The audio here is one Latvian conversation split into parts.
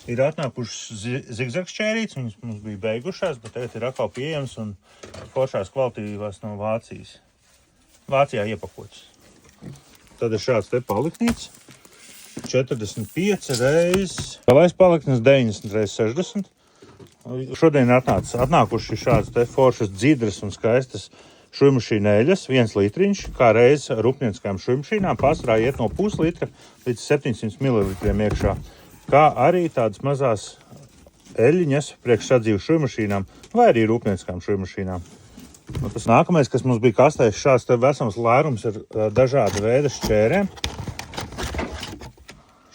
Ir atnākušas zigzags šķērītes, viņas mums bija beigušās, bet tagad ir atkal pieejams un foršās kvalitīvās no Vācijas. Vācijā iepakotas. Tad ir šāds te paliknīts. 45 reizes. Galais paliknis 90 reizes 60. Šodien atnākuši šāds te foršas dzidras un skaistas šujmašīnēļas, 1 litriņš, kā reiz rūpnieciskām šujmašīnām, pārsvarā iet no puslitra līdz 700 ml iekšā, kā arī tādas mazās eļļiņas priekš sadzīvu šujmašīnām vai arī rūpnieciskām šujmašīnām. Un tas nākamais, kas mums bija kastēs, šāds te vesams lērums ar dažāda veida šķērēm.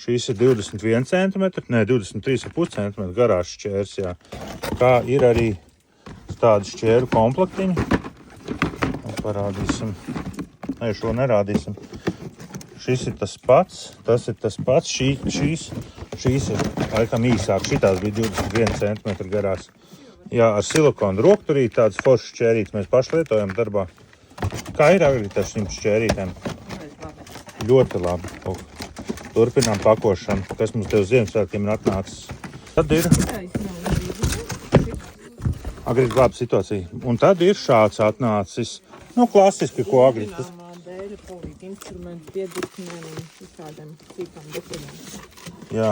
Šīs ir 21 cm, ne, 23,5 cm garās šķērs, jā. Kā ir arī tādi šķēru komplektiņi. Parādīsim. Nē, šo nerādīsim. Šis ir tas pats, tas ir tas pats. Šīs ir laikam īsāk. Šitās bija 21 cm garās. Jā, ar silikonu rokturīt tādas foršas šķērītes mēs paši lietojam darbā. Kā ir arī ar šīm šķērītēm? Ļoti labi. Turpinām pakošanu, kas mums te uz Ziemassvētkiem ir atnācis. Tad ir Agri glāba situācija. Un tad ir šāds atnācis. Nu, klasiski, ko Agri. Jā.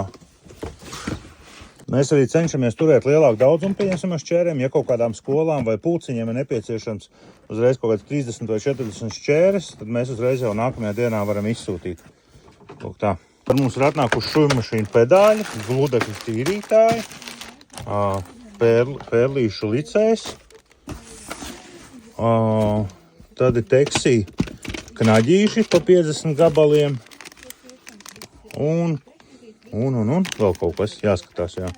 Mēs arī cenšamies turēt lielāku daudzumu pieņemsim ar šķērēm. Ja kaut kādām skolām vai pulciņiem ir nepieciešams uzreiz kaut kāds 30 vai 40 šķēres, tad mēs uzreiz jau nākamajā dienā varam izsūtīt. Lūk tā. Par mums ir atnākuši šujmašīnu pedāļi, gludekļu tīrītāji, pērlīšu licējs, tad ir teksī knaģīši pa 50 gabaliem un vēl kaut kas jāskatās, jā.